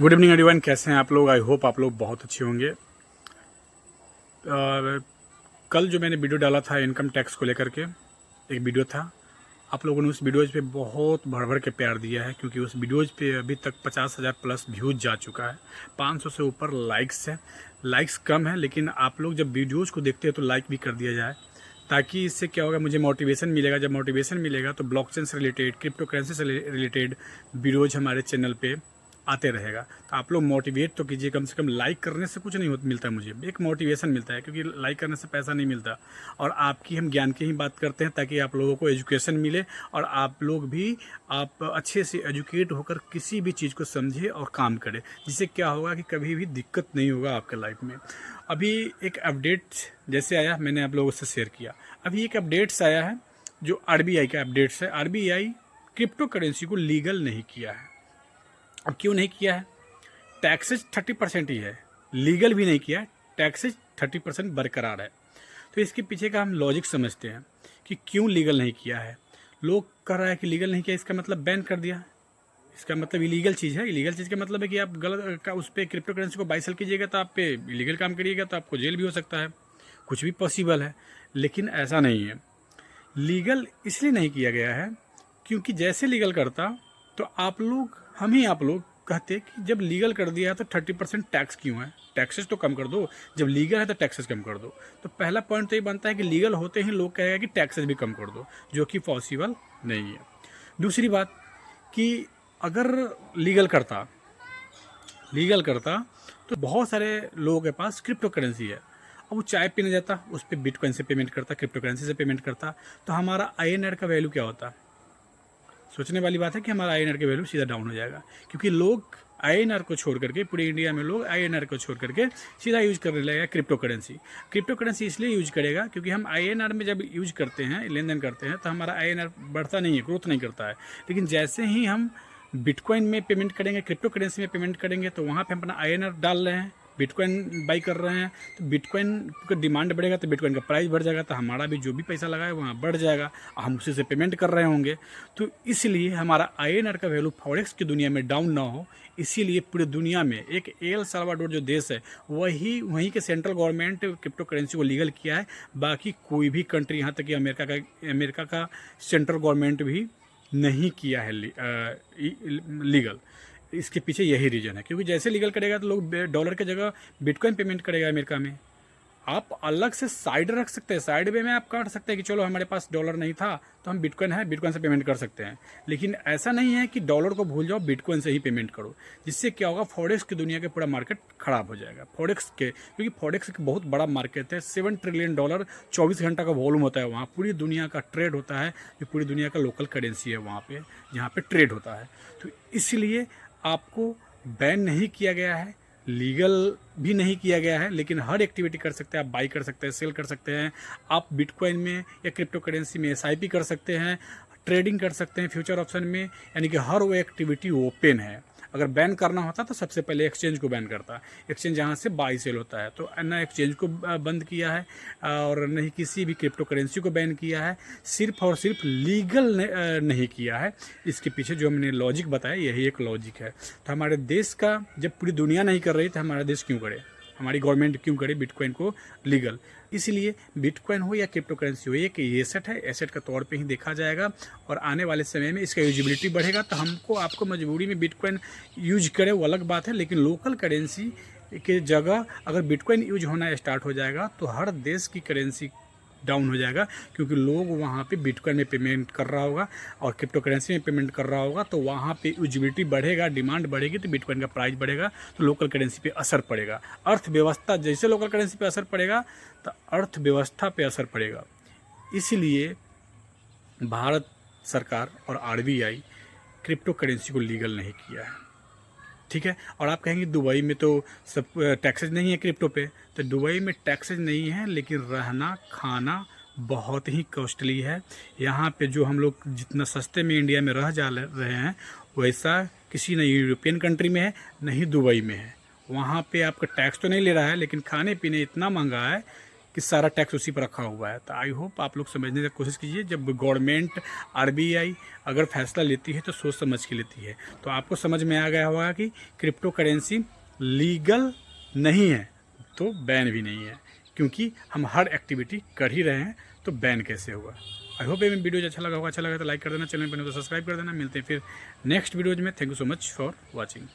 Good evening everyone, कैसे हैं आप लोग। आई होप आप लोग बहुत अच्छे होंगे। कल जो मैंने वीडियो डाला था इनकम टैक्स को लेकर के, एक वीडियो था। आप लोगों ने उस वीडियोज़ पे बहुत भर भर के प्यार दिया है, क्योंकि उस वीडियोज़ पे अभी तक 50,000 प्लस व्यूज़ जा चुका है। 500 से ऊपर लाइक्स है। लाइक्स कम है, लेकिन आप लोग जब वीडियोज़ को देखते हैं तो लाइक भी कर दिया जाए, ताकि इससे क्या होगा, मुझे मोटिवेशन मिलेगा। जब मोटिवेशन मिलेगा तो ब्लॉकचेन से रिलेटेड, क्रिप्टो करेंसी से रिलेटेड वीडियोज़ हमारे चैनल पे आते रहेगा। तो आप लोग मोटिवेट तो कीजिए, कम से कम लाइक करने से कुछ नहीं मिलता, मुझे एक मोटिवेशन मिलता है, क्योंकि लाइक करने से पैसा नहीं मिलता। और आपकी हम ज्ञान की ही बात करते हैं, ताकि आप लोगों को एजुकेशन मिले और आप लोग भी आप अच्छे से एजुकेट होकर किसी भी चीज़ को समझे और काम करें, जिससे क्या होगा कि कभी भी दिक्कत नहीं होगा आपके लाइफ में। अभी एक अपडेट जैसे आया, मैंने आप लोगों से शेयर किया। अभी एक अपडेट्स आया है जो आरबीआई का अपडेट्स है। आरबीआई क्रिप्टो करेंसी को लीगल नहीं किया है। अब क्यों नहीं किया है? टैक्सेज 30% ही है, लीगल भी नहीं किया है, टैक्सेज 30% बरकरार है। तो इसके पीछे का हम लॉजिक समझते हैं कि क्यों लीगल नहीं किया है। लोग कह रहा है कि लीगल नहीं किया, इसका मतलब बैन कर दिया, इसका मतलब इलीगल चीज़ है। इलीगल चीज़ का मतलब है कि आप गलत का उस पर क्रिप्टो करेंसी को बाई सेल कीजिएगा तो आप पे इलीगल काम करिएगा तो आपको जेल भी हो सकता है, कुछ भी पॉसिबल है। लेकिन ऐसा नहीं है। लीगल इसलिए नहीं किया गया है क्योंकि जैसे लीगल करता तो आप लोग कहते कि जब लीगल कर दिया है तो 30% टैक्स क्यों है, टैक्सेस तो कम कर दो। जब लीगल है तो टैक्सेस कम कर दो। तो पहला पॉइंट तो ये बनता है कि लीगल होते ही लोग कहेगा कि टैक्सेस भी कम कर दो, जो कि पॉसिबल नहीं है। दूसरी बात कि अगर लीगल करता तो बहुत सारे लोगों के पास क्रिप्टो करेंसी है। अब वो चाय पीने जाता, उस पर बिटकॉइन से पेमेंट करता, क्रिप्टो करेंसी से पेमेंट करता, तो हमारा आईएनआर का वैल्यू क्या होता? सोचने वाली बात है कि हमारा आईएनआर का वैल्यू सीधा डाउन हो जाएगा, क्योंकि लोग आईएनआर को छोड़ करके, पूरे इंडिया में लोग आईएनआर को छोड़ करके सीधा यूज करने लगेगा क्रिप्टो करेंसी। क्रिप्टो करेंसी इसलिए यूज करेगा क्योंकि हम आईएनआर में जब यूज करते हैं, लेन देन करते हैं, तो हमारा आईएनआर बढ़ता नहीं है, ग्रोथ नहीं करता है। लेकिन जैसे ही हम बिटकॉइन में पेमेंट करेंगे, क्रिप्टो करेंसी में पेमेंट करेंगे, तो वहाँ पे हम अपना आईएनआर डाल रहे हैं, बिटकॉइन बाई कर रहे हैं, तो बिटकॉइन का डिमांड बढ़ेगा तो बिटकॉइन का प्राइस बढ़ जाएगा, तो हमारा भी जो भी पैसा लगा है वहाँ बढ़ जाएगा, हम उसी से पेमेंट कर रहे होंगे। तो इसलिए हमारा आईएनआर का वैल्यू फॉरेक्स की दुनिया में डाउन ना हो, इसीलिए पूरी दुनिया में एक एल साल्वाडोर जो देश है वहीं के सेंट्रल गवर्नमेंट क्रिप्टो करेंसी को लीगल किया है। बाकी कोई भी कंट्री, यहाँ तक कि अमेरिका का सेंट्रल गवर्नमेंट भी नहीं किया है लीगल। इसके पीछे यही रीज़न है, क्योंकि जैसे लीगल करेगा तो लोग डॉलर की जगह बिटकॉइन पेमेंट करेगा अमेरिका में। आप अलग से साइड रख सकते हैं, साइड वे में आप काट सकते हैं कि चलो हमारे पास डॉलर नहीं था तो हम बिटकॉइन है, बिटकॉइन से पेमेंट कर सकते हैं। लेकिन ऐसा नहीं है कि डॉलर को भूल जाओ, बिटकॉइन से ही पेमेंट करो। जिससे क्या होगा, फॉरेक्स की दुनिया के पूरा मार्केट खराब हो जाएगा। क्योंकि फॉरेक्स एक बहुत बड़ा मार्केट है, $7 ट्रिलियन 24 घंटा का वॉल्यूम होता है वहाँ, पूरी दुनिया का ट्रेड होता है, जो पूरी दुनिया का लोकल करेंसी है वहाँ पे, जहाँ पे ट्रेड होता है। तो इसलिए आपको बैन नहीं किया गया है, लीगल भी नहीं किया गया है, लेकिन हर एक्टिविटी कर सकते हैं आप। बाई कर सकते हैं, सेल कर सकते हैं, आप बिटकॉइन में या क्रिप्टो करेंसी में एसआईपी कर सकते हैं, ट्रेडिंग कर सकते हैं फ्यूचर ऑप्शन में, यानी कि हर वो एक्टिविटी ओपन है। अगर बैन करना होता तो सबसे पहले एक्सचेंज को बैन करता, एक्सचेंज जहाँ से बाई सेल होता है। तो ना एक्सचेंज को बंद किया है और नहीं किसी भी क्रिप्टो करेंसी को बैन किया है, सिर्फ और सिर्फ लीगल नहीं किया है। इसके पीछे जो हमने लॉजिक बताया, यही एक लॉजिक है। तो हमारे देश का, जब पूरी दुनिया नहीं कर रही तो हमारा देश क्यों करे, हमारी गवर्नमेंट क्यों करे बिटकॉइन को लीगल? इसलिए बिटकॉइन हो या क्रिप्टो करेंसी हो, एक एसेट है, एसेट का तौर पे ही देखा जाएगा। और आने वाले समय में इसका यूजिबिलिटी बढ़ेगा, तो आपको मजबूरी में बिटकॉइन यूज करें वो अलग बात है। लेकिन लोकल करेंसी के जगह अगर बिटकॉइन यूज होना स्टार्ट हो जाएगा तो हर देश की करेंसी डाउन हो जाएगा, क्योंकि लोग वहाँ पे बिटकॉइन में पेमेंट कर रहा होगा और क्रिप्टो करेंसी में पेमेंट कर रहा होगा, तो वहाँ पे यूजिबिलिटी बढ़ेगा, डिमांड बढ़ेगी, तो बिटकॉइन का प्राइस बढ़ेगा, तो लोकल करेंसी पे असर पड़ेगा। अर्थव्यवस्था, जैसे लोकल करेंसी पे असर पड़ेगा तो अर्थव्यवस्था पे असर पड़ेगा। इसलिए भारत सरकार और आरबीआई क्रिप्टो करेंसी को लीगल नहीं किया है, ठीक है। और आप कहेंगे दुबई में तो सब टैक्सेस नहीं है क्रिप्टो पे, तो दुबई में टैक्सेस नहीं है, लेकिन रहना खाना बहुत ही कॉस्टली है। यहाँ पे जो हम लोग जितना सस्ते में इंडिया में रह जा रहे हैं, वैसा किसी न यूरोपियन कंट्री में है, न ही दुबई में है। वहाँ पे आपका टैक्स तो नहीं ले रहा है, लेकिन खाने पीने इतना महंगा है कि सारा टैक्स उसी पर रखा हुआ है। तो आई होप आप लोग समझने की कोशिश कीजिए, जब गवर्नमेंट RBI अगर फैसला लेती है तो सोच समझ के लेती है। तो आपको समझ में आ गया होगा कि क्रिप्टो करेंसी लीगल नहीं है तो बैन भी नहीं है, क्योंकि हम हर एक्टिविटी कर ही रहे हैं, तो बैन कैसे होगा। आई होप ये वीडियो अच्छा लगा होगा। अच्छा लगा तो लाइक कर देना, चैनल पर तो सब्सक्राइब कर देना। मिलते हैं फिर नेक्स्ट वीडियोज में। Thank you so much for watching.